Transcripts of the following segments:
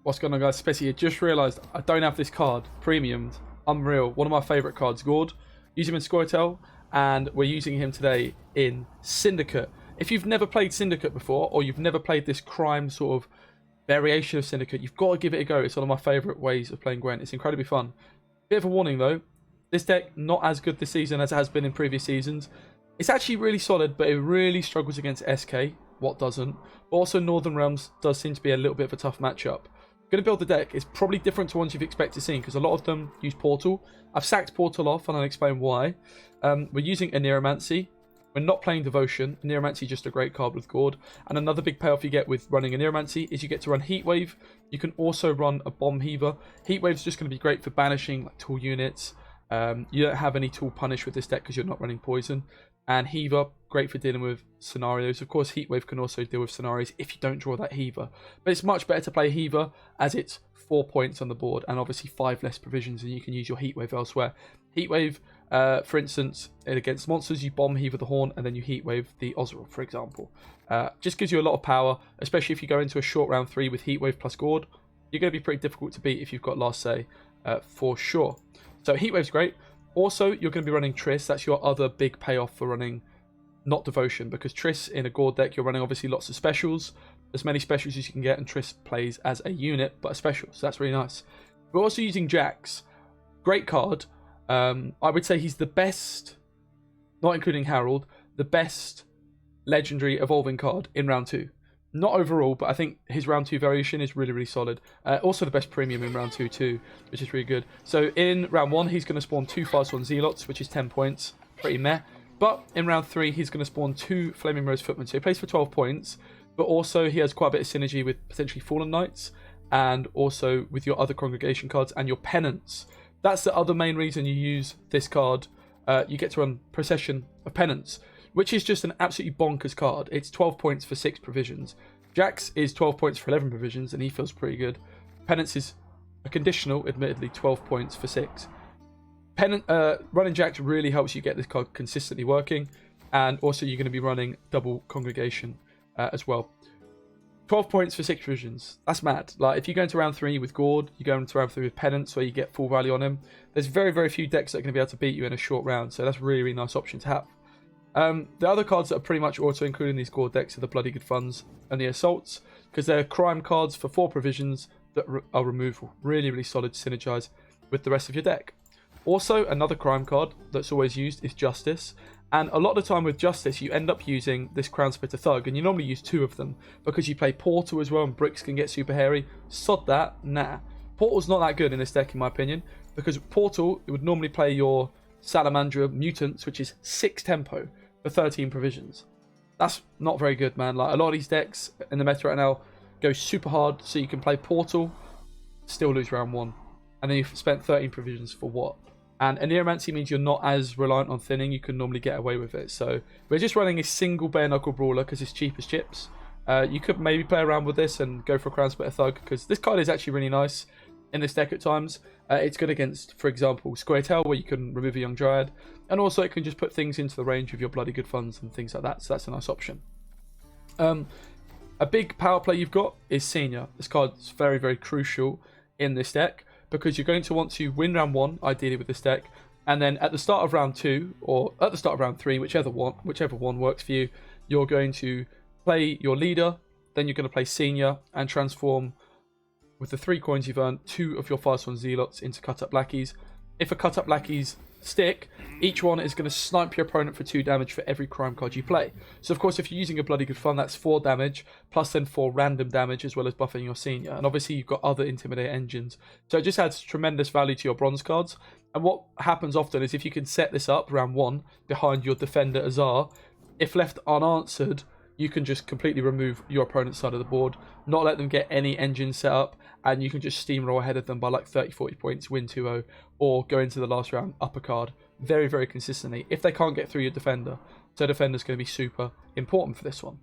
What's going on, guys? Spessy here. Just realised I don't have this card. Premiumed. Unreal. One of my favourite cards. Gord. Use him in Scoretel. And we're using him today in Syndicate. If you've never played Syndicate before, or you've never played this crime sort of variation of Syndicate, you've got to give it a go. It's one of my favourite ways of playing Gwent. It's incredibly fun. Bit of a warning though. This deck, not as good this season as it has been in previous seasons. It's actually really solid, but it really struggles against SK. What doesn't? But also Northern Realms does seem to be a little bit of a tough matchup. Going to build the deck. It's probably different to ones you've expected to see because a lot of them use Portal. I've sacked Portal off and I'll explain why. We're using Aneromancy. We're not playing Devotion. Aneromancy is just a great card with Gord. And another big payoff you get with running Aneromancy is you get to run Heatwave. You can also run a Bomb Heaver. Heatwave is just going to be great for banishing like tool units. You don't have any tool punish with this deck because you're not running Poison. And Heaver, great for dealing with scenarios. Of course, Heatwave can also deal with scenarios if you don't draw that Heaver. But it's much better to play Heaver as it's 4 points on the board and obviously 5 less provisions, and you can use your Heatwave elsewhere. Heatwave, for instance, against monsters, you Bomb Heaver the Horn and then you Heatwave the Ozreal, for example. Just gives you a lot of power, especially if you go into a short round 3 with Heatwave plus Gord. You're going to be pretty difficult to beat if you've got Last Say, for sure. So Heatwave's great. Also, you're going to be running Triss. That's your other big payoff for running not Devotion, because Triss in a Gord deck, you're running obviously lots of specials. As many specials as you can get, and Triss plays as a unit, but a special, so that's really nice. We're also using Jax. Great card. I would say he's the best, not including Harold, the best legendary evolving card in round 2. Not overall, but I think his round 2 variation is really, really solid. Also the best premium in round 2 too, which is really good. So in round 1, he's going to spawn 2 fast 1 Zealots, which is 10 points. Pretty meh. But in round 3, he's going to spawn 2 Flaming Rose Footmen. So he plays for 12 points. But also he has quite a bit of synergy with potentially Fallen Knights. And also with your other Congregation cards and your Penance. That's the other main reason you use this card. You get to run Procession of Penance, which is just an absolutely bonkers card. It's 12 points for 6 provisions. Jax is 12 points for 11 provisions, and he feels pretty good. Penance is a conditional, admittedly, 12 points for 6. Running Jax really helps you get this card consistently working, and also you're going to be running double Congregation as well. 12 points for 6 provisions. That's mad. Like, if you go into round 3 with Gord, you go into round 3 with Penance, where you get full value on him. There's very, very few decks that are going to be able to beat you in a short round, so that's a really, really nice option to have. The other cards that are pretty much also included in these Gord decks are the Bloody Good Funds and the Assaults, because they're crime cards for 4 provisions that are removable. Really, really solid to synergize with the rest of your deck. Also, another crime card that's always used is Justice. And a lot of the time with Justice, you end up using this Crown Splitter Thug, and you normally use 2 of them, because you play Portal as well, and Bricks can get super hairy. Sod that, nah. Portal's not that good in this deck, in my opinion, because Portal, it would normally play your Salamandra Mutants, which is 6 tempo for 13 provisions. That's not very good, man. Like, a lot of these decks in the meta right now go super hard, so you can play Portal, still lose round 1, and then you've spent 13 provisions for what? And Aneromancy means you're not as reliant on thinning. You can normally get away with it. So we're just running a single Bare Knuckle Brawler because it's cheap as chips. You could maybe play around with this and go for a Crown Splitter Thug, because this card is actually really nice in this deck at times. It's good against, for example, Squirtle, where you can remove a Young Dryad. And also it can just put things into the range of your Bloody Good Funds and things like that. So that's a nice option. A big power play you've got is Senior. This card's very, very crucial in this deck, because you're going to want to win round 1, ideally with this deck, and then at the start of round 2, or at the start of round 3, whichever one works for you, you're going to play your leader, then you're going to play Senior, and transform, with the 3 coins you've earned, 2 of your fast 1 Zealots into Cut Up Lackeys. If a Cut Up Lackeys stick, each one is going to snipe your opponent for 2 damage for every crime card you play. So of course, if you're using a Bloody Good Fun, that's 4 damage, plus then 4 random damage, as well as buffing your Senior. And obviously you've got other Intimidate engines. So it just adds tremendous value to your bronze cards. And what happens often is if you can set this up round 1 behind your Defender Azar, if left unanswered, you can just completely remove your opponent's side of the board, not let them get any engine set up, and you can just steamroll ahead of them by like 30-40 points, win 2-0, or go into the last round up a card very, very consistently if they can't get through your Defender. So Defender's going to be super important for this one.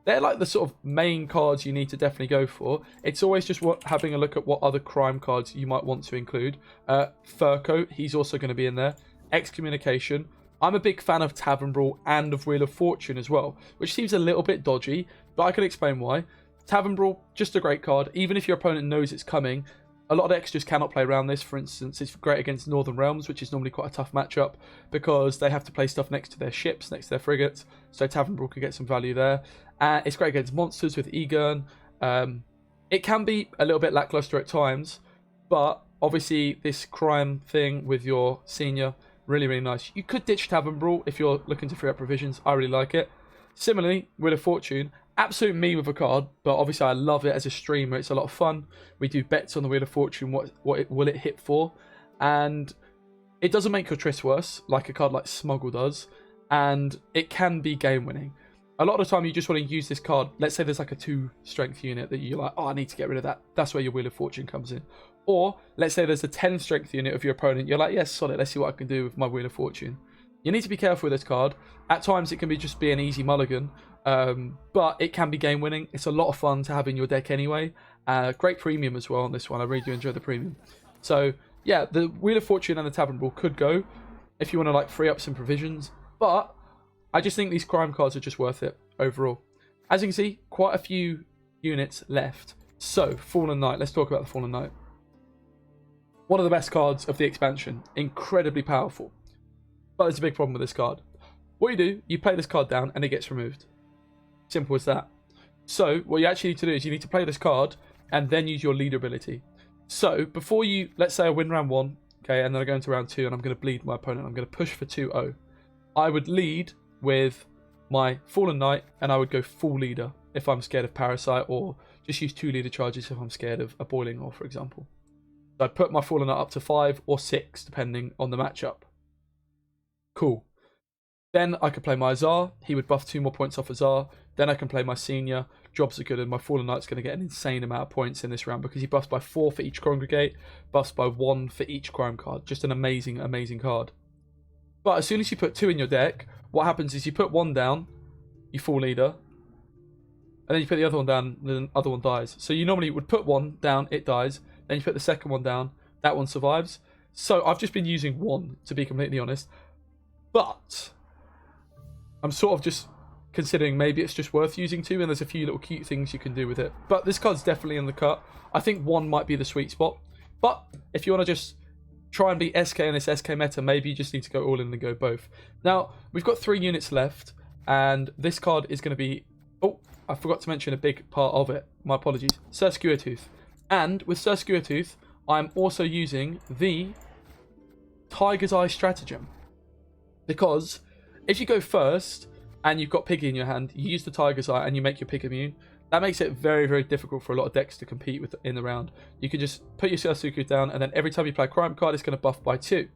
They're like the sort of main cards you need to definitely go for. It's always just having a look at what other crime cards you might want to include. Fur Coat, he's also going to be in there. Excommunication. I'm a big fan of Tavern Brawl and of Wheel of Fortune as well, which seems a little bit dodgy, but I can explain why. Tavern Brawl, just a great card. Even if your opponent knows it's coming, a lot of extras cannot play around this. For instance, it's great against Northern Realms, which is normally quite a tough matchup because they have to play stuff next to their ships, next to their frigates. So Tavern Brawl can get some value there. It's great against monsters with Egon. It can be a little bit lackluster at times, but obviously this crime thing with your senior, really, really nice. You could ditch Tavern Brawl if you're looking to free up provisions. I really like it. Similarly, Wheel of Fortune, absolute me with a card, but obviously I love it as a streamer. It's a lot of fun. We do bets on the Wheel of Fortune, will it hit for, and it doesn't make your tryst worse like a card like Smuggle does, and it can be game winning. A lot of the time you just want to use this card. Let's say there's like a 2 strength unit that you're like, oh, I need to get rid of that. That's where your Wheel of Fortune comes in. Or let's say there's a 10 strength unit of your opponent. You're like, yes, solid. Let's see what I can do with my Wheel of Fortune. You need to be careful with this card. At times it can just be an easy mulligan, but it can be game winning. It's a lot of fun to have in your deck anyway. Great premium as well on this one. I really do enjoy the premium. So yeah, the Wheel of Fortune and the Tavern Brawl could go if you want to like free up some provisions, but I just think these crime cards are just worth it overall. As you can see, quite a few units left. So Fallen Knight, let's talk about the Fallen Knight. One of the best cards of the expansion, incredibly powerful. But there's a big problem with this card. What you do, you play this card down and it gets removed. Simple as that. So what you actually need to do is you need to play this card and then use your leader ability. So before you, let's say I win round 1, okay, and then I go into round 2 and I'm going to bleed my opponent. I'm going to push for 2-0. I would lead with my Fallen Knight and I would go full leader if I'm scared of Parasite, or just use 2 leader charges if I'm scared of a Boiling Ore, for example. So I'd put my Fallen Knight up to 5 or 6 depending on the matchup. Cool. Then I could play my Azar. He would buff 2 more points off Azar. Then I can play my senior. Jobs are good, and my Fallen Knight's going to get an insane amount of points in this round because he buffs by 4 for each Congregate, buffs by 1 for each crime card. Just an amazing, amazing card. But as soon as you put 2 in your deck, what happens is you put 1 down, you full leader, and then you put the other one down, and the other one dies. So you normally would put 1 down, it dies. Then you put the second one down, that one survives. So I've just been using 1, to be completely honest. But I'm sort of just considering maybe it's just worth using 2, and there's a few little cute things you can do with it. But this card's definitely in the cut. I think 1 might be the sweet spot. But if you want to just try and beat SK in this SK meta, maybe you just need to go all in and go both. Now, we've got 3 units left, and this card is going to be... Oh, I forgot to mention a big part of it. My apologies. Sir Skewertooth. And with Sir Skewertooth, I'm also using the Tiger's Eye stratagem. Because if you go first and you've got Piggy in your hand, you use the Tiger's Eye and you make your Pig immune. That makes it very, very difficult for a lot of decks to compete with in the round. You can just put your Skewertooth down, and then every time you play a crime card, it's going to buff by 2.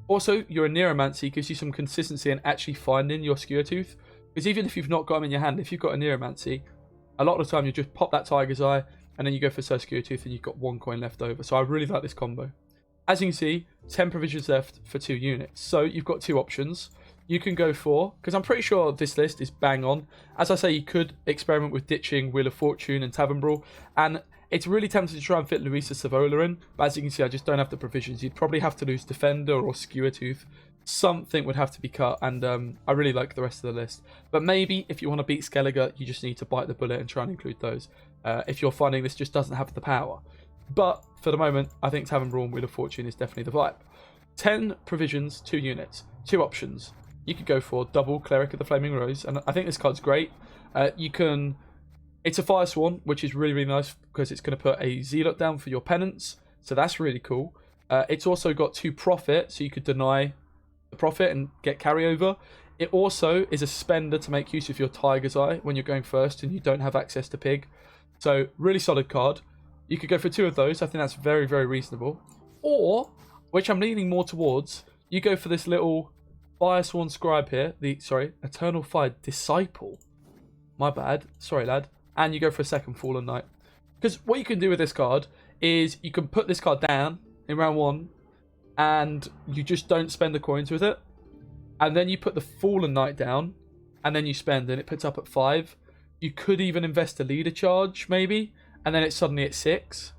Also, your Neuromancy gives you some consistency in actually finding your Skewertooth. Because even if you've not got him in your hand, if you've got a Neuromancy, a lot of the time you just pop that Tiger's Eye, and then you go for Sir Skewertooth and you've got 1 coin left over. So I really like this combo. As you can see, 10 provisions left for 2 units. So you've got 2 options. You can go for, because I'm pretty sure this list is bang on. As I say, you could experiment with ditching Wheel of Fortune and Tavern Brawl. And it's really tempting to try and fit Luisa Savola in. But as you can see, I just don't have the provisions. You'd probably have to lose Defender or Skewertooth. Something would have to be cut, and I really like the rest of the list. But maybe if you want to beat Skellige, you just need to bite the bullet and try and include those. If you're finding this just doesn't have the power. But for the moment, I think Tavern Brawl and Wheel of Fortune is definitely the vibe. 10 provisions, 2 units, 2 options. You could go for double Cleric of the Flaming Rose, and I think this card's great. It's a Fire Sworn, which is really, really nice because it's going to put a Zealot down for your penance, so that's really cool. It's also got 2 Profit, so you could deny the Profit and get carryover. It also is a spender to make use of your Tiger's Eye when you're going first and you don't have access to Pig. So, really solid card. You could go for 2 of those. I think that's very, very reasonable. Or, which I'm leaning more towards, you go for this little Fire Sworn Scribe here. Eternal Fire Disciple. My bad. Sorry, lad. And you go for a second Fallen Knight. Because what you can do with this card is you can put this card down in round 1 and you just don't spend the coins with it. And then you put the Fallen Knight down and then you spend and it puts up at 5. You could even invest a leader charge, maybe, and then it's suddenly at 6.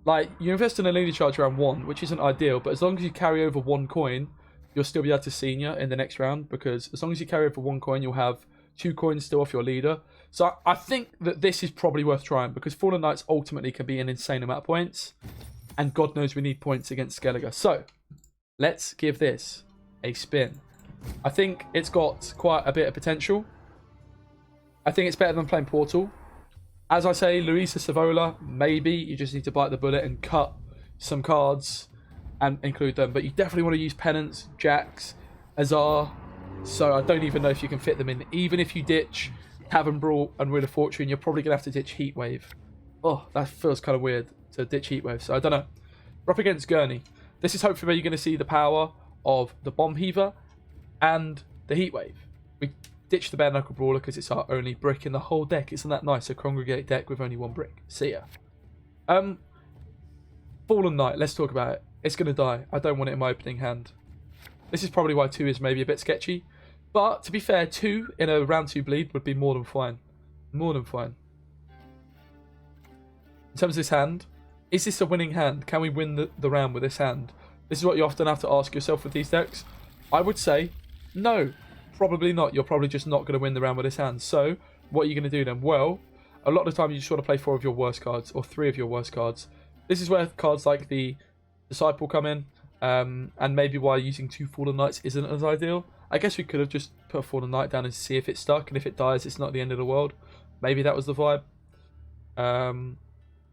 Like, you invest in a leader charge round 1, which isn't ideal, but as long as you carry over 1 coin, you'll still be able to senior in the next round, because as long as you carry over 1 coin, you'll have 2 coins still off your leader. So I think that this is probably worth trying because Fallen Knights ultimately can be an insane amount of points. And God knows we need points against Skellige. So let's give this a spin. I think it's got quite a bit of potential. I think it's better than playing Portal. As I say, Luisa Savola, maybe you just need to bite the bullet and cut some cards and include them. But you definitely want to use Penance, Jax, Azar. So I don't even know if you can fit them in. Even if you ditch Tavern Brawl and Wheel of Fortune, you're probably going to have to ditch Heatwave. Oh, that feels kind of weird to ditch Heatwave. So I don't know. We're up against Gurney. This is hopefully where you're going to see the power of the Bomb Heaver and the Heatwave. We ditch the Bare Knuckle Brawler because it's our only brick in the whole deck. Isn't that nice? A congregate deck with only one brick. See ya. Fallen Knight. Let's talk about it. It's going to die. I don't want it in my opening hand. This is probably why 2 is maybe a bit sketchy. But to be fair, 2 in a round 2 bleed would be more than fine. More than fine. In terms of this hand, is this a winning hand? Can we win the round with this hand? This is what you often have to ask yourself with these decks. I would say, no, probably not. You're probably just not going to win the round with this hand. So, what are you going to do then? Well, a lot of the time you just want to play 4 of your worst cards, or 3 of your worst cards. This is where cards like the Disciple come in, and maybe why using 2 Fallen Knights isn't as ideal. I guess we could have just put a Fallen Knight down and see if it stuck, and if it dies, it's not the end of the world. Maybe that was the vibe.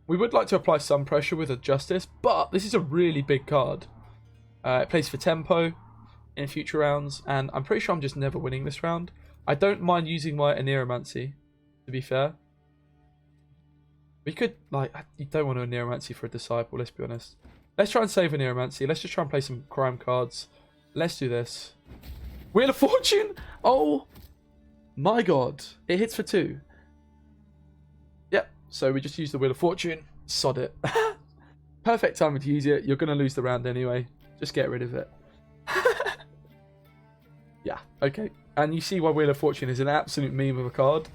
We would like to apply some pressure with a Justice, but this is a really big card. It plays for tempo in future rounds, and I'm pretty sure I'm just never winning this round. I don't mind using my Aneromancy, to be fair. We could, like, you don't want to Aneromancy for a Disciple, let's be honest. Let's try and save Aneromancy. Let's just try and play some crime cards. Let's do this. Wheel of Fortune! Oh my god. It hits for 2. Yep, so we just use the Wheel of Fortune. Sod it. Perfect time to use it. You're going to lose the round anyway. Just get rid of it. Yeah, okay. And you see why Wheel of Fortune is an absolute meme of a card.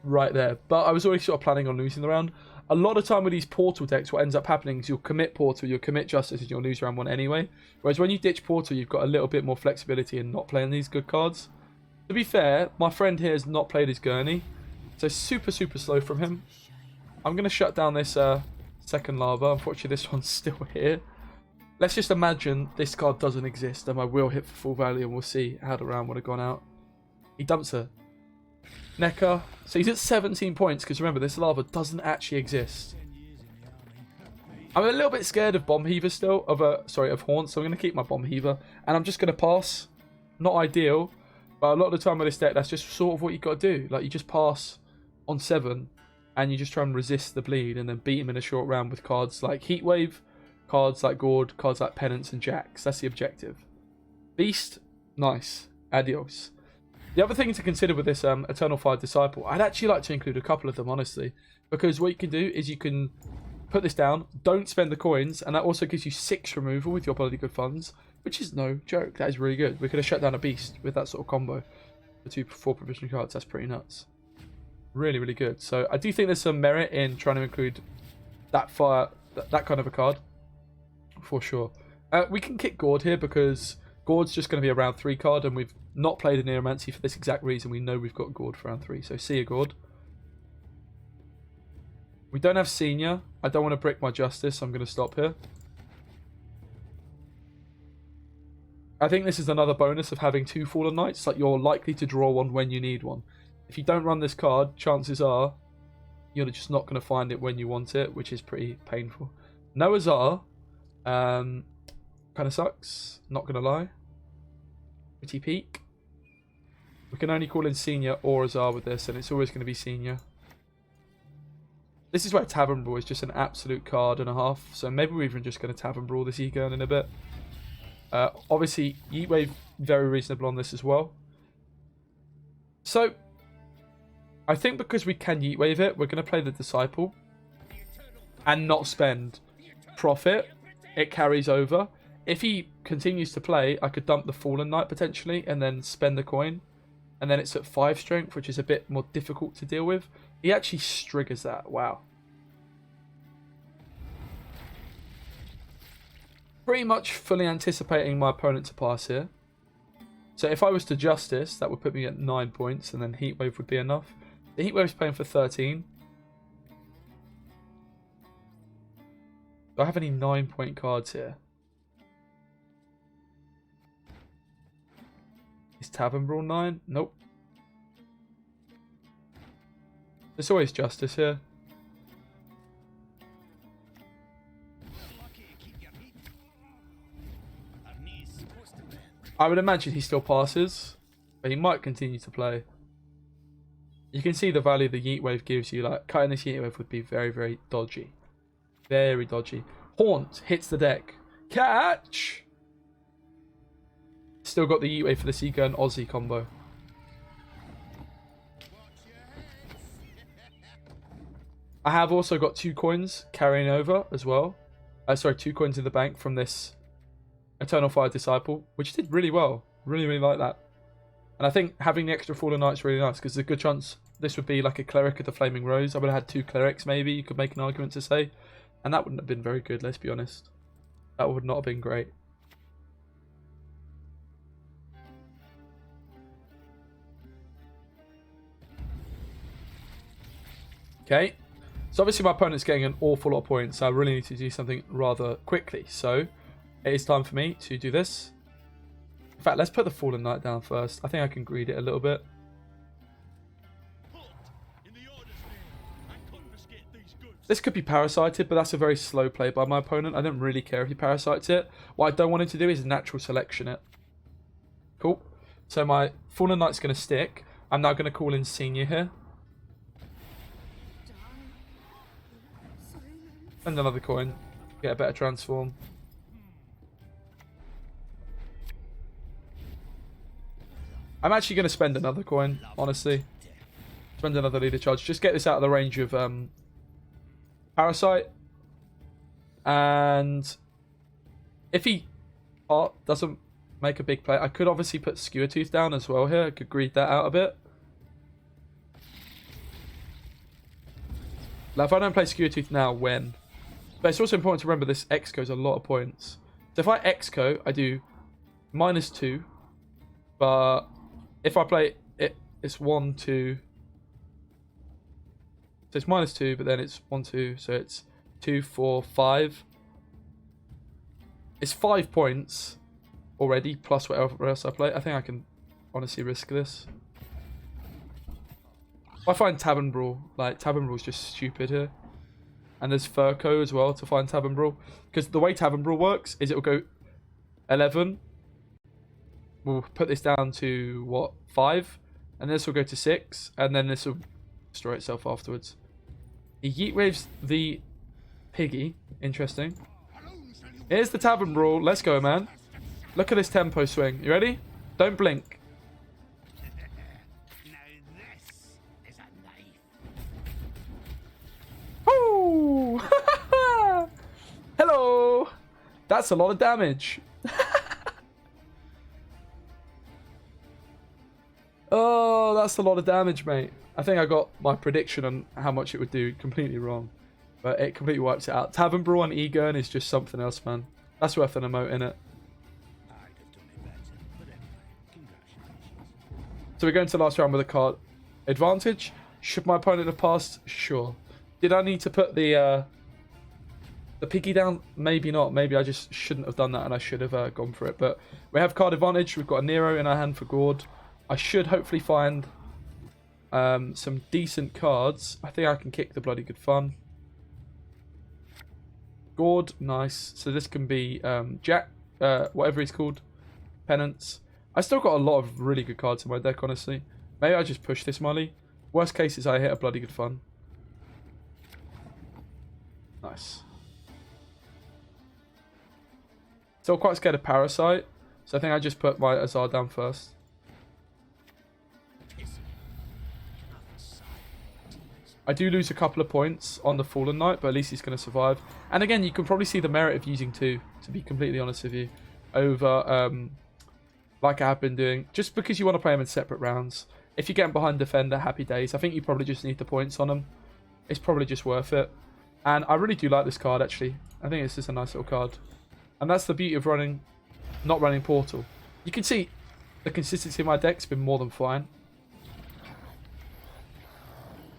Right there. But I was already sort of planning on losing the round. A lot of time with these Portal decks, what ends up happening is you'll commit Portal, you'll commit Justice, and you'll lose round 1 anyway. Whereas when you ditch Portal, you've got a little bit more flexibility in not playing these good cards. To be fair, my friend here has not played his Gurney. So super, super slow from him. I'm going to shut down this second Lava. Unfortunately, this one's still here. Let's just imagine this card doesn't exist and I will hit for full value and we'll see how the round would have gone out. He dumps her. Necker. So he's at 17 points because remember, this Lava doesn't actually exist. I'm a little bit scared of Bomb Heaver still, of Haunt, so I'm going to keep my Bomb Heaver. And I'm just going to pass. Not ideal, but a lot of the time with this deck, that's just sort of what you've got to do. Like, you just pass on 7 and you just try and resist the bleed and then beat him in a short round with cards like Heatwave, cards like Gord, cards like Penance and Jax. That's the objective. Beast, nice. Adios. The other thing to consider with this Eternal Fire Disciple, I'd actually like to include a couple of them, honestly. Because what you can do is you can put this down, don't spend the coins, and that also gives you 6 removal with your bloody good funds, which is no joke. That is really good. We could have shut down a beast with that sort of combo. The 2 4 provision cards, that's pretty nuts. Really, really good. So I do think there's some merit in trying to include that fire, that kind of a card, for sure. We can kick Gord here because Gord's just going to be a round 3 card, and we've not played a Neomancy for this exact reason. We know we've got Gord for round 3, so see you, Gord. We don't have Senior. I don't want to brick my Justice, so I'm going to stop here. I think this is another bonus of having 2 Fallen Knights. Like, you're likely to draw one when you need one. If you don't run this card, chances are you're just not going to find it when you want it, which is pretty painful. No Azar. Kind of sucks. Not going to lie. Pretty peak. We can only call in Senior or Azar with this, and it's always going to be Senior. This is where Tavern Brawl is just an absolute card and a half. So maybe we're even just going to Tavern Brawl this E-Gun in a bit. Obviously, Heatwave, very reasonable on this as well. So, I think because we can Heatwave it, we're going to play the Disciple. And not spend profit. It carries over. If he continues to play, I could dump the Fallen Knight potentially and then spend the coin. And then it's at 5 strength, which is a bit more difficult to deal with. He actually triggers that. Wow. Pretty much fully anticipating my opponent to pass here. So if I was to Justice, that would put me at 9 points, and then Heatwave would be enough. The Heatwave's playing for 13. Do I have any 9-point cards here? Is Tavern Brawl 9? Nope. There's always Justice here. I would imagine he still passes, but he might continue to play. You can see the value the Yeet Wave gives you. Like, cutting this Yeet Wave would be very, very dodgy. Very dodgy. Haunt hits the deck. Catch! Still got the Yeet Wave for the Seeker and Aussie combo. I have also got 2 coins carrying over as well. Sorry, 2 coins in the bank from this Eternal Fire Disciple, which did really well. Really, really like that. And I think having the extra Fallen Knight is really nice, because there's a good chance this would be like a Cleric of the Flaming Rose. I would have had 2 Clerics maybe, you could make an argument to say. And that wouldn't have been very good, let's be honest. That would not have been great. Okay. So obviously my opponent's getting an awful lot of points, so I really need to do something rather quickly. So it is time for me to do this. In fact, let's put the Fallen Knight down first. I think I can greed it a little bit. This could be parasited, but that's a very slow play by my opponent. I don't really care if he parasites it. What I don't want him to do is natural selection it. Cool. So my Fallen Knight's going to stick. I'm now going to call in Senior here. Spend another coin. Get a better transform. I'm actually going to spend another coin, honestly. Spend another leader charge. Just get this out of the range of Parasite. And if he doesn't make a big play, I could obviously put Skewer Tooth down as well here. I could greed that out a bit. Now, if I don't play Skewer Tooth now, when? But it's also important to remember this X-Co's a lot of points. So if I X-Co, I do -2. But if I play it, it's 1, 2. So it's -2, but then it's 1, 2. So it's 2, 4, 5. It's 5 points already, plus whatever else I play. I think I can honestly risk this. I find Tavern Brawl, like, Tavern Brawl is just stupid here. And there's Furco as well to find Tavern Brawl. Because the way Tavern Brawl works is it will go 11. We'll put this down to, what, 5? And this will go to 6. And then this will destroy itself afterwards. He Yeet Waves the Piggy. Interesting. Here's the Tavern Brawl. Let's go, man. Look at this tempo swing. You ready? Don't blink. Woo! Hello! That's a lot of damage. Oh, that's a lot of damage, mate. I think I got my prediction on how much it would do completely wrong. But it completely wipes it out. Tavern Brawl on Egon is just something else, man. That's worth an emote, innit? So we're going to the last round with a card advantage. Should my opponent have passed? Sure. Did I need to put the piggy down? Maybe not. Maybe I just shouldn't have done that and I should have gone for it. But we have card advantage. We've got a Nero in our hand for Gord. I should hopefully find some decent cards. I think I can kick the bloody good fun. Gord, nice. So this can be Jack, whatever he's called. Penance. I still got a lot of really good cards in my deck, honestly. Maybe I just push this Molly. Worst case is I hit a bloody good fun. Nice. Still quite scared of Parasite. So I think I just put my Azar down first. I do lose a couple of points on the Fallen Knight, but at least he's going to survive. And again, you can probably see the merit of using 2, to be completely honest with you, over, like I have been doing, just because you want to play them in separate rounds. If you're getting behind Defender, happy days. I think you probably just need the points on them. It's probably just worth it. And I really do like this card, actually. I think it's just a nice little card. And that's the beauty of not running Portal. You can see the consistency of my deck's been more than fine.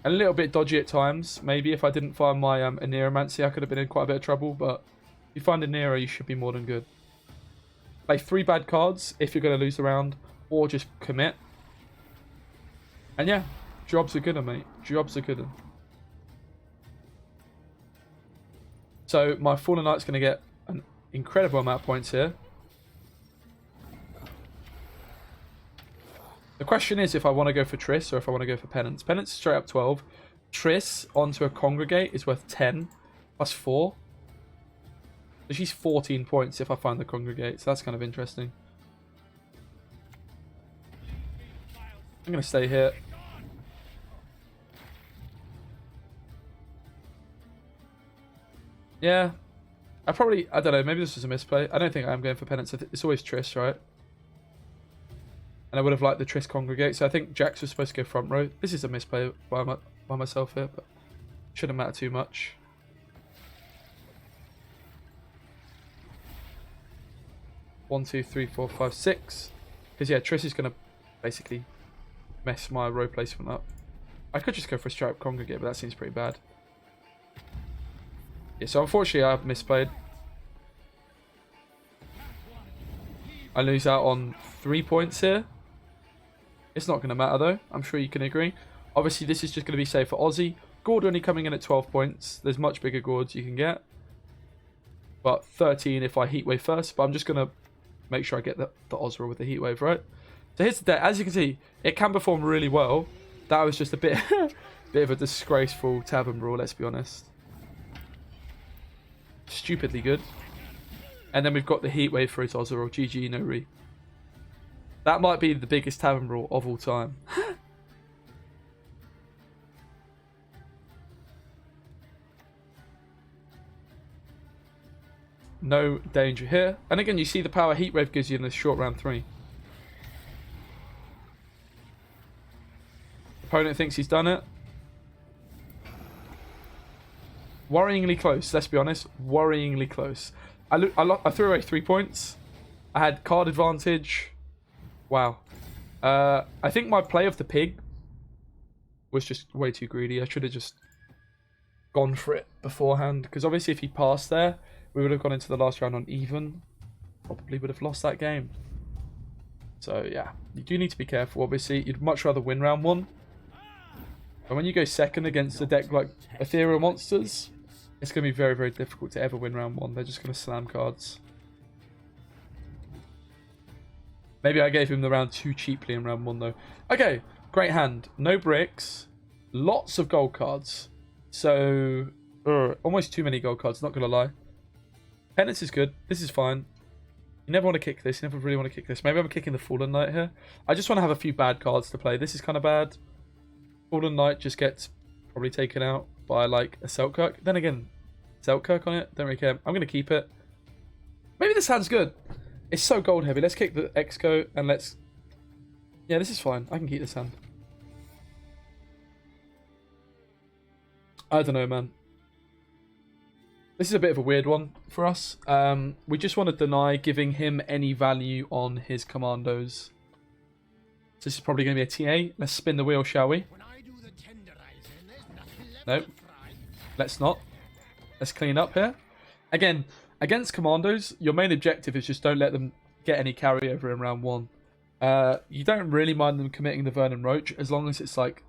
A little bit dodgy at times. Maybe if I didn't find my Aneromancy, I could have been in quite a bit of trouble. But if you find a Nero, you should be more than good. Play 3 bad cards if you're going to lose the round, or just commit. And yeah, jobs are good, mate. Jobs are good. So my Fallen Knight's going to get an incredible amount of points here. The question is if I want to go for Triss or if I want to go for Penance. Penance is straight up 12. Triss onto a Congregate is worth 10 plus 4. So she's 14 points if I find the Congregate. So that's kind of interesting. I'm going to stay here. Yeah. I don't know, maybe this was a misplay. I don't think I am going for Penance. It's always Triss, right? And I would have liked the Triss Congregate. So I think Jax was supposed to go front row. This is a misplay by myself here, but shouldn't matter too much. One, two, three, four, five, six. Because yeah, Triss is going to basically mess my row placement up. I could just go for a straight up Congregate, but that seems pretty bad. Yeah, so unfortunately I've misplayed. I lose out on 3 points here. It's not going to matter though. I'm sure you can agree. Obviously this is just going to be safe for Aussie. Gord only coming in at 12 points. There's much bigger Gords you can get. But 13 if I Heatwave first. But I'm just going to make sure I get the Ozra with the Heatwave, right? So here's the deck. As you can see, it can perform really well. That was just a bit, bit of a disgraceful Tavern Brawl, let's be honest. Stupidly good. And then we've got the Heatwave for his Ozra, or GG no re. That might be the biggest Tavern Brawl of all time. No danger here. And again, you see the power Heatwave gives you in this short round 3. Opponent thinks he's done it. Worryingly close, let's be honest. Worryingly close. I threw away 3 points. I had card advantage. Wow. I think my play of the pig was just way too greedy. I should have just gone for it beforehand. Because obviously if he passed there, we would have gone into the last round on even. Probably would have lost that game. So yeah, you do need to be careful. Obviously, you'd much rather win round 1. And when you go second against a deck like Ethereal Monsters, it's going to be very, very difficult to ever win round 1. They're just going to slam cards. Maybe I gave him the round too cheaply in round 1 though. Okay, great hand. No bricks. Lots of gold cards. So, almost too many gold cards, not going to lie. Penance is good. This is fine. You never want to kick this. You never really want to kick this. Maybe I'm kicking the Fallen Knight here. I just want to have a few bad cards to play. This is kind of bad. Fallen Knight just gets probably taken out by like a Selkirk. Then again, Selkirk on it. Don't really care. I'm going to keep it. Maybe this hand's good. It's so gold heavy. Let's kick the Exco and let's... Yeah, this is fine. I can keep this hand. I don't know, man. This is a bit of a weird one for us. We just want to deny giving him any value on his commandos. So this is probably going to be a TA. Let's spin the wheel, shall we? No. Let's not. Let's clean up here. Again, against commandos, your main objective is just don't let them get any carryover in round 1. You don't really mind them committing the Vernon Roach as long as it's like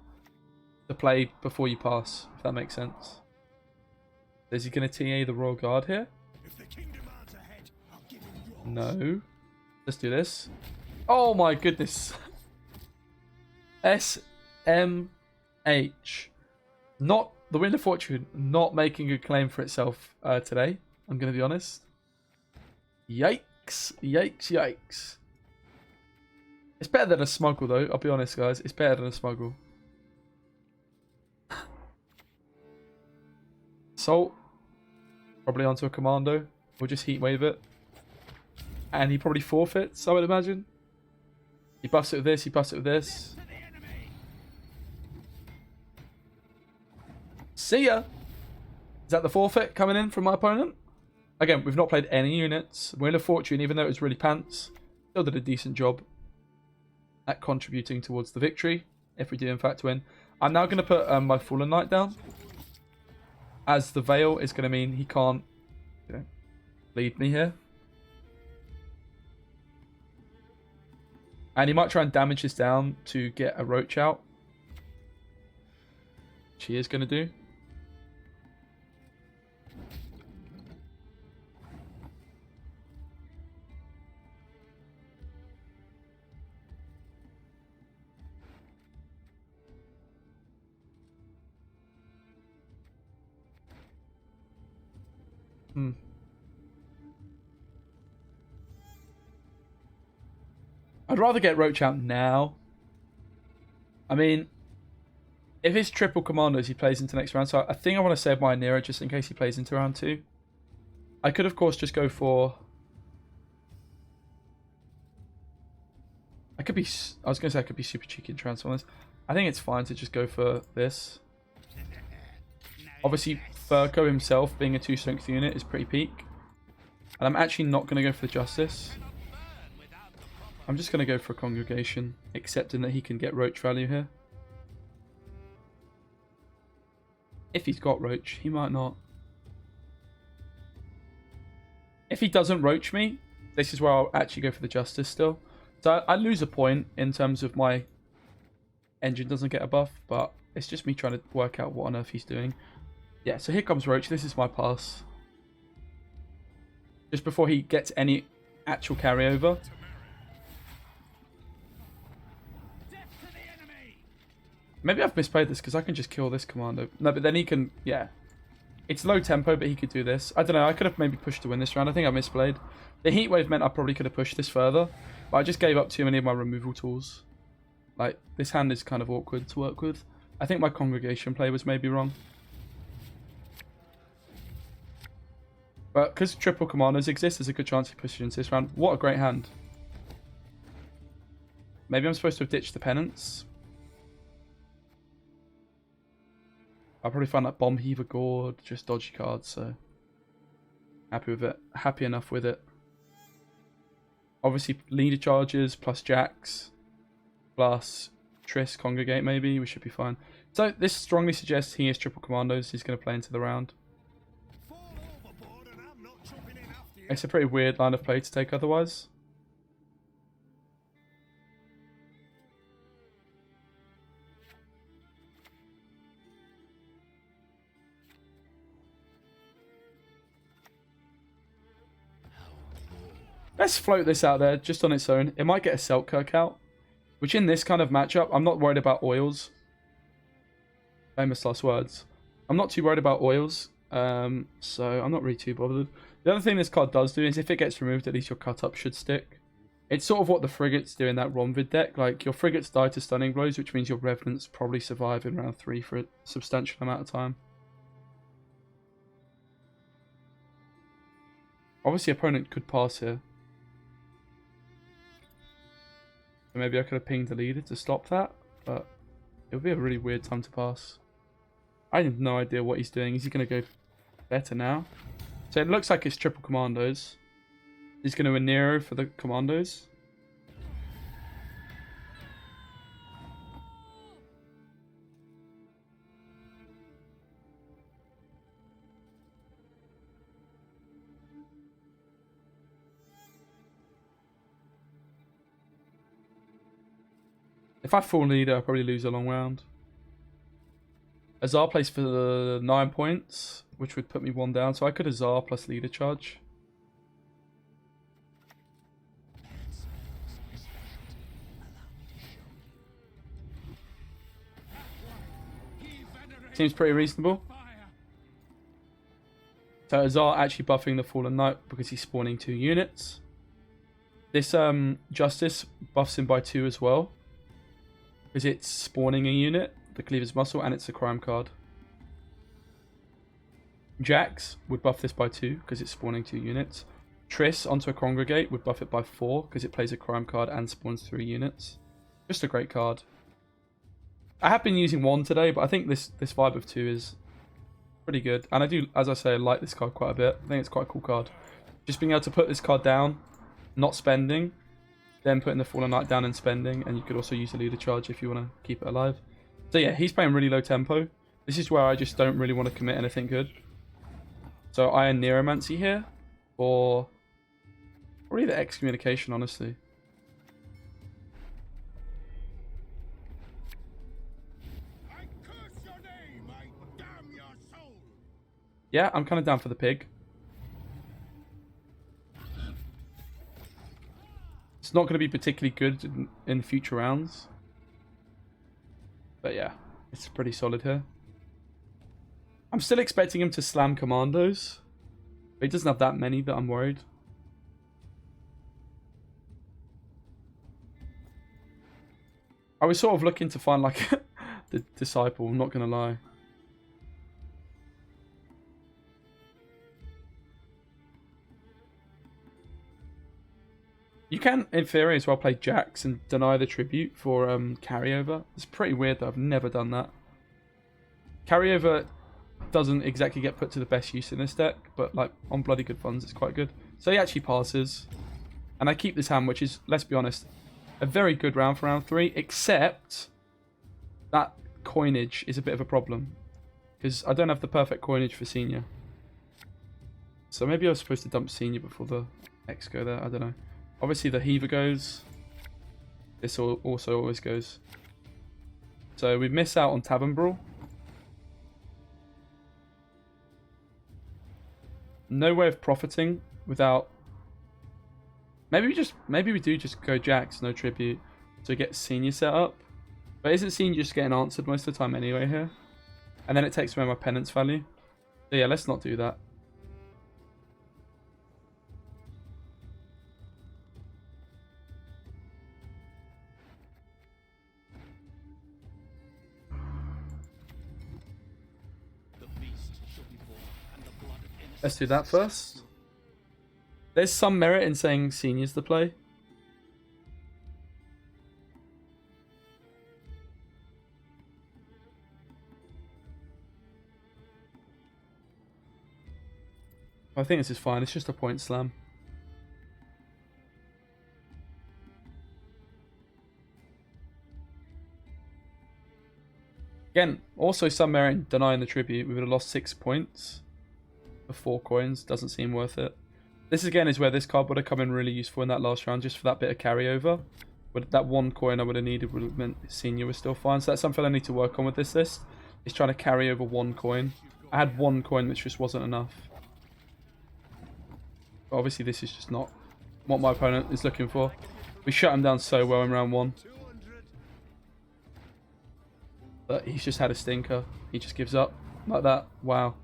the play before you pass, if that makes sense. Is he going to TA the Royal Guard here? No. Let's do this. Oh my goodness. SMH. Not the Wheel of Fortune, not making a claim for itself today. I'm going to be honest. Yikes. Yikes, yikes. It's better than a smuggle though, I'll be honest guys. It's better than a smuggle. Salt. Probably onto a commando. We'll just Heatwave it. And he probably forfeits, I would imagine. He buffs it with this, he buffs it with this. See ya! Is that the forfeit coming in from my opponent? Again, we've not played any units. Wheel of Fortune, even though it was really pants, still did a decent job at contributing towards the victory, if we do in fact win. I'm now going to put my Fallen Knight down, as the Veil is going to mean he can't, you know, lead me here. And he might try and damage this down to get a Roach out, which he is going to do. I'd rather get Roach out now. I mean, if it's triple commandos, he plays into next round. So I think I want to save my Nero just in case he plays into round 2. I could, of course, just go for... I was going to say I could be super cheeky and transform this. I think it's fine to just go for this. Obviously, Furco himself, being a 2-strength unit, is pretty peak. And I'm actually not going to go for the Justice. I'm just going to go for a Congregation, accepting that he can get Roach value here. If he's got Roach, he might not. If he doesn't Roach me, this is where I'll actually go for the Justice still. So I lose a point in terms of my engine doesn't get a buff, but it's just me trying to work out what on earth he's doing. Yeah, so here comes Roach. This is my pass. Just before he gets any actual carryover. Maybe I've misplayed this because I can just kill this commando. No, but then he can... Yeah. It's low tempo, but he could do this. I don't know. I could have maybe pushed to win this round. I think I misplayed. The heat wave meant I probably could have pushed this further. But I just gave up too many of my removal tools. Like, this hand is kind of awkward to work with. I think my Congregation play was maybe wrong. But because triple commandos exist, there's a good chance he pushes into this round. What a great hand. Maybe I'm supposed to have ditched the Penance. I'll probably find that Bomb Heaver Gord, just dodgy cards, so happy with it. Happy enough with it. Obviously, leader charges plus Jacks plus Triss Congregate maybe. We should be fine. So this strongly suggests he is triple commandos. He's going to play into the round. It's a pretty weird line of play to take otherwise. Let's float this out there just on its own. It might get a Selkirk out, which in this kind of matchup, I'm not worried about oils. Famous last words. I'm not too worried about oils, so I'm not really too bothered. The other thing this card does do is if it gets removed, at least your cut-up should stick. It's sort of what the frigates do in that Romvid deck. Like, your frigates die to stunning blows, which means your Revenants probably survive in round 3 for a substantial amount of time. Obviously, opponent could pass here. So maybe I could have pinged the leader to stop that, but it would be a really weird time to pass. I have no idea what he's doing. Is he going to go better now? So it looks like it's triple commandos. He's going to Nero for the commandos. If I full leader, I'll probably lose a long round. Azar plays for the 9 points, which would put me 1 down. So I could Azar plus leader charge. Seems pretty reasonable. So Azar actually buffing the Fallen Knight because he's spawning 2 units. This Justice buffs him by 2 as well. Because it's spawning a unit, the Cleaver's Muscle, and it's a crime card. Jax would buff this by 2 because it's spawning 2 units. Triss onto a Congregate would buff it by 4 because it plays a crime card and spawns 3 units. Just a great card. I have been using 1 today, but I think this vibe of 2 is pretty good. And I do, as I say, I like this card quite a bit. I think it's quite a cool card. Just being able to put this card down, not spending, then putting the Fallen Knight down and spending, and you could also use a leader charge if you want to keep it alive. So yeah, he's playing really low tempo. This is where I just don't really want to commit anything good. So Iron Neuromancy here, or probably the Excommunication, honestly. I curse your name, I damn your soul. Yeah, I'm kind of down for the pig. It's not going to be particularly good in future rounds. But yeah, it's pretty solid here. I'm still expecting him to slam commandos. But he doesn't have that many that I'm worried. I was sort of looking to find like the disciple, I'm not going to lie. You can, in theory, as well play Jax and deny the tribute for carryover. It's pretty weird though, I've never done that. Carryover doesn't exactly get put to the best use in this deck, but like on bloody good funds, it's quite good. So he actually passes. And I keep this hand, which is, let's be honest, a very good round for round 3, except that coinage is a bit of a problem. Because I don't have the perfect coinage for senior. So maybe I was supposed to dump senior before the X go there, I don't know. Obviously the Heaver goes. This also always goes. So we miss out on Tavern Brawl. No way of profiting without... Maybe we do just go Jax, no tribute, to get senior set up. But isn't senior just getting answered most of the time anyway here? And then it takes away my penance value. So yeah, let's not do that. Let's do that first. There's some merit in saying senior's the play. I think this is fine. It's just a point slam. Again, also some merit in denying the tribute. We would have lost 6 points. For 4 coins, doesn't seem worth it. This again is where this card would have come in really useful in that last round, just for that bit of carryover. But that 1 coin I would have needed would have meant senior was still fine. So that's something I need to work on with this list. Is trying to carry over 1 coin. I had 1 coin which just wasn't enough. But obviously this is just not what my opponent is looking for. We shut him down so well in round 1. But he's just had a stinker. He just gives up like that. Wow.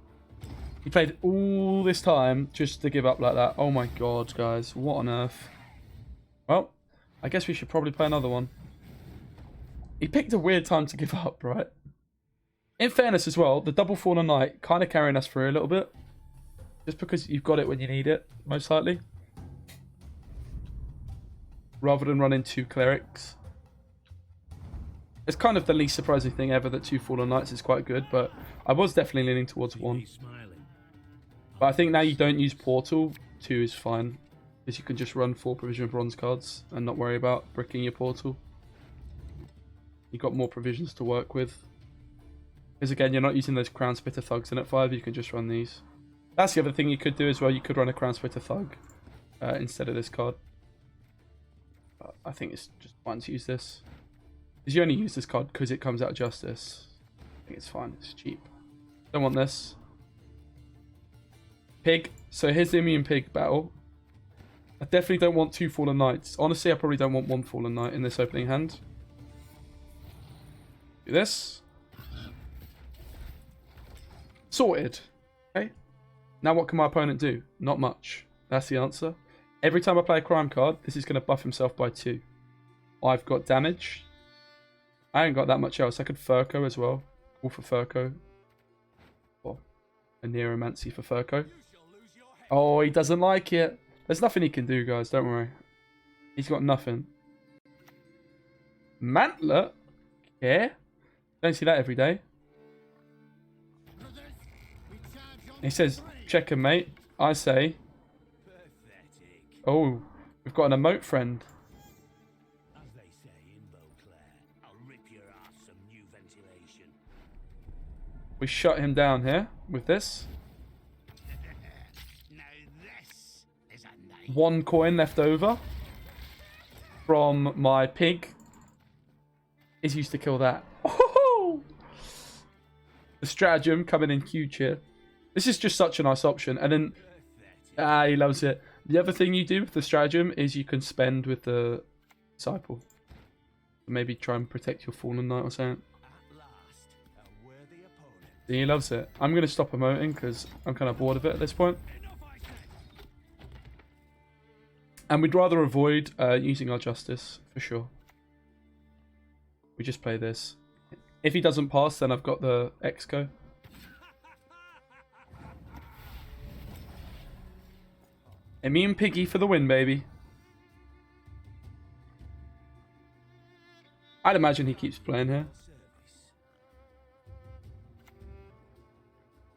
He played all this time just to give up like that. Oh my god, guys. What on earth? Well, I guess we should probably play another one. He picked a weird time to give up, right? In fairness as well, the double Fallen Knight kind of carrying us through a little bit. Just because you've got it when you need it, most likely. Rather than running 2 clerics. It's kind of the least surprising thing ever that 2 Fallen Knights is quite good, but I was definitely leaning towards 1. But I think now you don't use Portal, 2 is fine. Because you can just run 4 provision bronze cards and not worry about bricking your Portal. You've got more provisions to work with. Because again, you're not using those Crown Spitter Thugs in at 5, you can just run these. That's the other thing you could do as well, you could run a Crown Spitter Thug instead of this card. But I think it's just fine to use this. Because you only use this card because it comes out of Justice. I think it's fine, it's cheap. Don't want this. Pig. So here's the Immune Pig battle. I definitely don't want 2 Fallen Knights. Honestly, I probably don't want 1 Fallen Knight in this opening hand. Do this. Sorted. Okay. Now what can my opponent do? Not much. That's the answer. Every time I play a crime card, this is going to buff himself by 2. I've got damage. I ain't got that much else. I could Furco as well. All for Furco. Or a Neuromancy for Furco. Oh, he doesn't like it. There's nothing he can do, guys. Don't worry. He's got nothing. Mantlet? Yeah. Don't see that every day. He says, check him, mate. I say, oh, we've got an emote friend. We shut him down here with this. Now this is a nice 1 coin left over from my pig. Is used to kill that. Oh! The stratagem coming in huge here. This is just such a nice option. And then, he loves it. The other thing you do with the stratagem is you can spend with the disciple. Maybe try and protect your fallen knight or something. He loves it. I'm going to stop emoting because I'm kind of bored of it at this point. And we'd rather avoid using our justice, for sure. We just play this. If he doesn't pass, then I've got the Exco. Immune Piggy for the win, baby. I'd imagine he keeps playing here.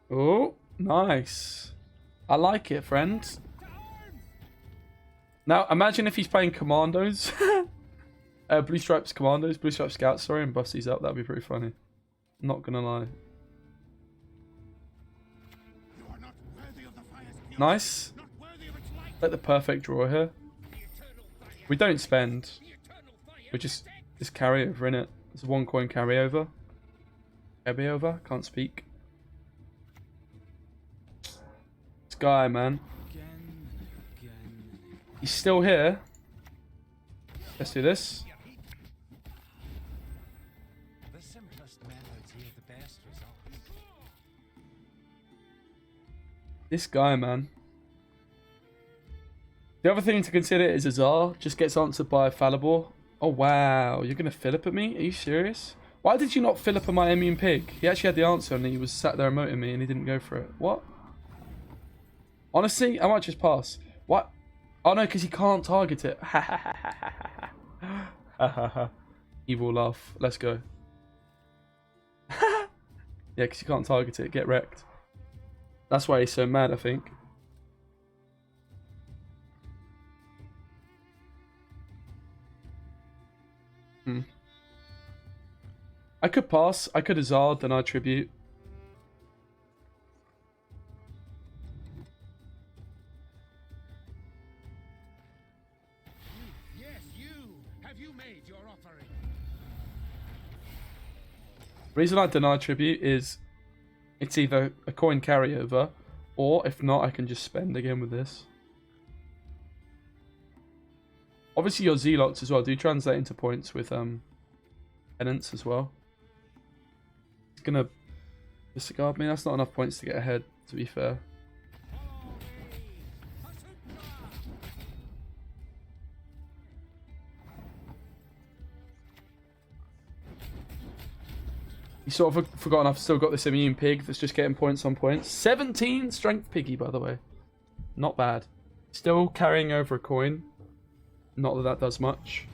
Oh, nice. I like it, friend. Now, imagine if he's playing Commandos. Blue Stripes Commandos, Blue Stripes Scouts, sorry, and busts these up. That'd be pretty funny. Not gonna lie. You are not worthy of the fire's fury, Nice. not worthy of its light. Like the perfect draw here. The eternal fire. We don't spend. The eternal fire. We just carry over, innit? It's a 1 coin carryover. Carryover? Can't speak. This guy, man. He's still here. Let's do this. The simplest methods yield the best results. This guy, man. The other thing to consider is Azar just gets answered by Falibor. Oh, wow. You're going to Philip at me? Are you serious? Why did you not Philip at my immune pig? He actually had the answer and he was sat there emoting me and he didn't go for it. What? Honestly, I might just pass. What? Oh, no, because he can't target it. Ha ha ha ha ha ha ha ha. Evil laugh. Let's go. Yeah, because you can't target it. Get wrecked. That's why he's so mad, I think. I could pass. I could Hazard, then I tribute. Yes, you. Have you made your offering? Reason I deny tribute is it's either a coin carryover, or if not, I can just spend again with this. Obviously, your Zealots as well do translate into points with penance as well. It's gonna disregard me. That's not enough points to get ahead, to be fair. You sort of forgotten I've still got this immune pig that's just getting points on points. 17 strength piggy, by the way. Not bad. Still carrying over a coin. Not that that does much.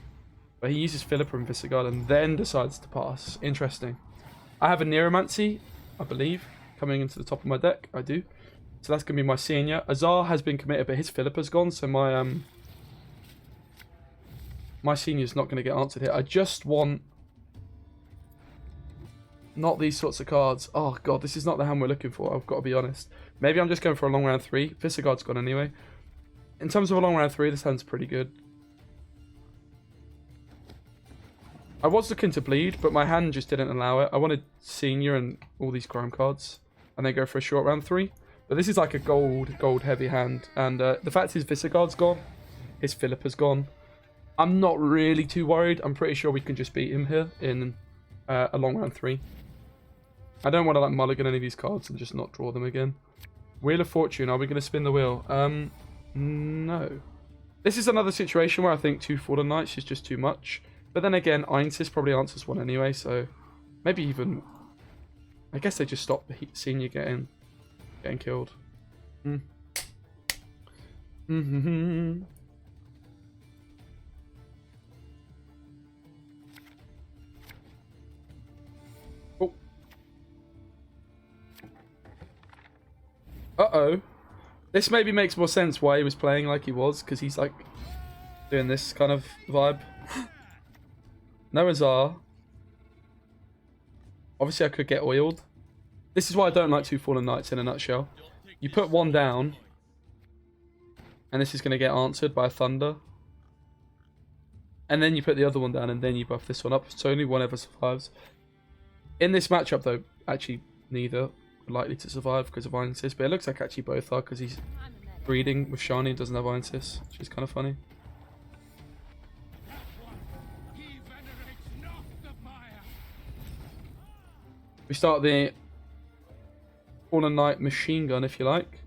But he uses Philippa and Visigoth and then decides to pass. Interesting. I have a Neuromancy, I believe, coming into the top of my deck. I do. So that's going to be my senior. Azar has been committed, but his Philippa's gone. So my senior's not going to get answered here. I just want... not these sorts of cards. Oh, God, this is not the hand we're looking for. I've got to be honest. Maybe I'm just going for a long round 3. Visigoth's gone anyway. In terms of a long round 3, this hand's pretty good. I was looking to bleed, but my hand just didn't allow it. I wanted senior and all these crime cards. And then go for a short round 3. But this is like a gold heavy hand. And the fact is Visigoth's gone. His Philippa's gone. I'm not really too worried. I'm pretty sure we can just beat him here in a long round 3. I don't want to like mulligan any of these cards and just not draw them again. Wheel of Fortune, are we going to spin the wheel? No. This is another situation where I think 2 Fallen Knights is just too much. But then again, Einsis probably answers one anyway, so maybe even... I guess they just stop the senior getting killed. Oh. Uh-oh. This maybe makes more sense why he was playing like he was, because he's like doing this kind of vibe. No Azar. Obviously I could get oiled. This is why I don't like 2 Fallen Knights in a nutshell. You put one down, and this is going to get answered by a Thunder. And then you put the other one down, and then you buff this one up. So only one ever survives. In this matchup, though, actually neither are likely to survive because of Iron Assist. But it looks like actually both are, because he's breeding with Shani and doesn't have Iron Assist, which is kind of funny. He venerates not the fire. We start the Fallen Knight machine gun, if you like.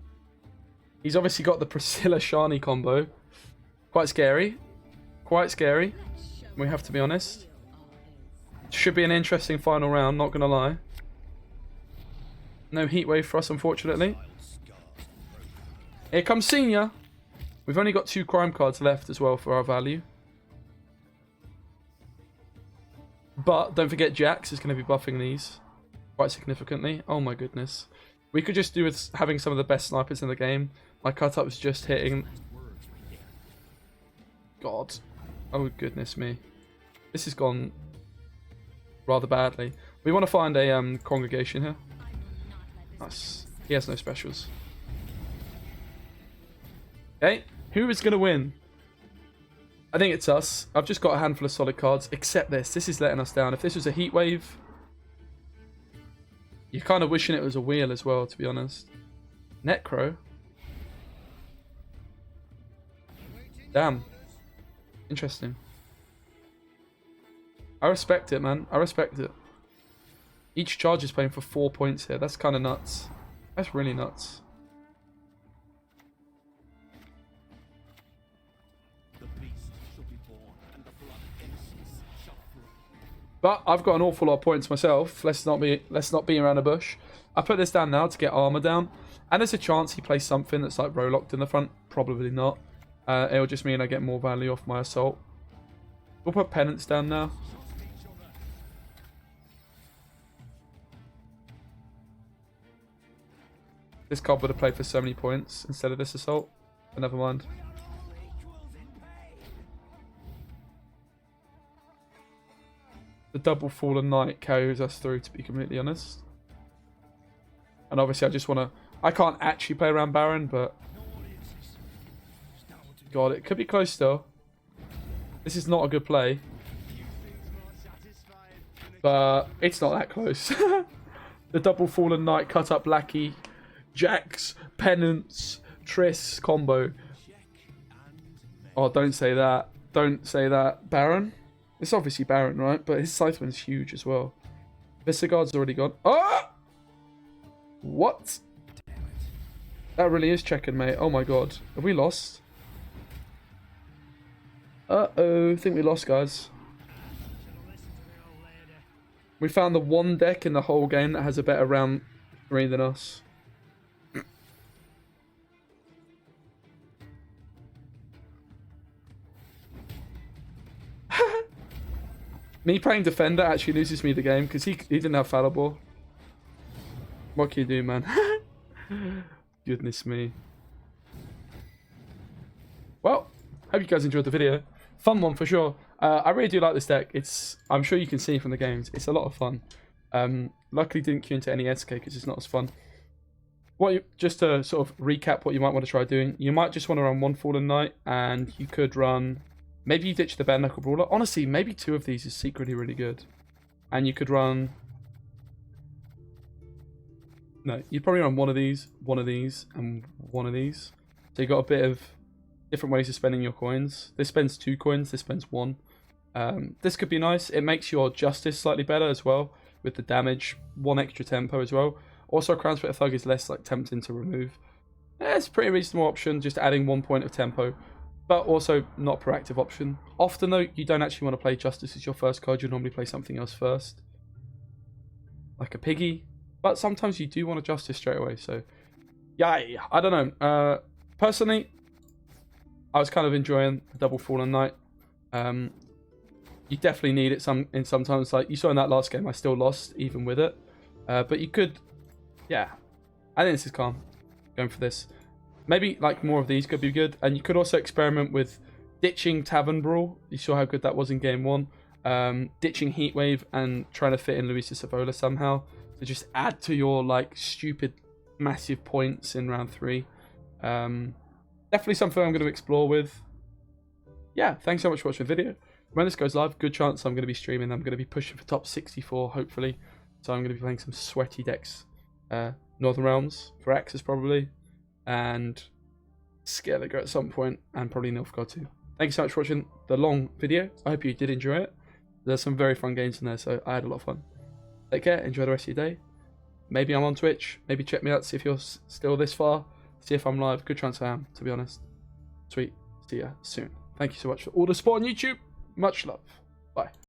He's obviously got the Priscilla Shani combo. Quite scary. Quite scary. We have to be honest. Should be an interesting final round, not gonna lie. No heat wave for us, unfortunately. Here comes Senior. We've only got 2 crime cards left as well for our value. But don't forget Jax is going to be buffing these quite significantly. Oh my goodness. We could just do with having some of the best snipers in the game. My cut-up was just hitting. God. Oh goodness me. This has gone rather badly. We want to find a congregation here. Nice. He has no specials. Okay, who is going to win? I think it's us. I've just got a handful of solid cards, except this. This is letting us down. If this was a heat wave, you're kind of wishing it was a wheel as well, to be honest. Necro. Damn. Interesting. I respect it, man. I respect it. Each charge is playing for 4 points here. That's kind of nuts. That's really nuts. But I've got an awful lot of points myself. Let's not be around the bush. I put this down now to get armor down. And there's a chance he plays something that's like row-locked in the front. Probably not. It'll just mean I get more value off my assault. We'll put penance down now. This card would have played for so many points instead of this assault. But never mind. The double Fallen Knight carries us through, to be completely honest. And obviously I just want to... I can't actually play around Baron, but... God, it could be close still. This is not a good play. But it's not that close. The double Fallen Knight, cut up Lackey, Jax, Penance, Triss combo. Oh, don't say that. Don't say that. Baron? It's obviously Baron, right? But his Scytheman's huge as well. Visigodd's already gone. Oh! What? That really is checking, mate. Oh my god. Have we lost? Uh-oh. I think we lost, guys. We found the one deck in the whole game that has a better round 3 than us. Me playing defender actually loses me the game because he didn't have fallible. What can you do, man? Goodness me. Well, hope you guys enjoyed the video. Fun one for sure. I really do like this deck. I'm sure you can see from the games. It's a lot of fun. Luckily didn't queue into any SK because it's not as fun. Just to sort of recap what you might want to try doing. You might just want to run 1 Fallen Knight, and you could run... Maybe you ditch the Bare Knuckle Brawler. Honestly, maybe 2 of these is secretly really good. And you could run... No, you'd probably run one of these, and one of these. So you got a bit of different ways of spending your coins. This spends 2 coins, this spends 1. This could be nice. It makes your Justice slightly better as well, with the damage, 1 extra tempo as well. Also, Crown Splitter Thug is less like tempting to remove. It's a pretty reasonable option, just adding 1 point of tempo. But also not a proactive option. Often though, you don't actually want to play Justice as your first card. You normally play something else first. Like a Piggy. But sometimes you do want a Justice straight away. So, yeah, I don't know. Personally, I was kind of enjoying the double Fallen Knight. You definitely need it sometimes. Like you saw in that last game, I still lost even with it. But you could, yeah. I think this is calm. Going for this. Maybe like more of these could be good, and you could also experiment with ditching Tavern Brawl. You saw how good that was in game 1. Ditching Heatwave and trying to fit in Luisa Savola somehow to just add to your like stupid massive points in round 3. Definitely something I'm going to explore with. Yeah, thanks so much for watching the video. When this goes live, good chance I'm going to be streaming. I'm going to be pushing for top 64, hopefully. So I'm going to be playing some sweaty decks. Northern Realms for Axis probably. And Scareligger at some point. And probably Nilfgaard too. Thank you so much for watching the long video. I hope you did enjoy it. There's some very fun games in there, so I had a lot of fun. Take care. Enjoy the rest of your day. Maybe I'm on Twitch. Maybe check me out, see if you're still this far. See if I'm live. Good chance I am, to be honest. Sweet. See ya soon. Thank you so much for all the support on YouTube. Much love. Bye.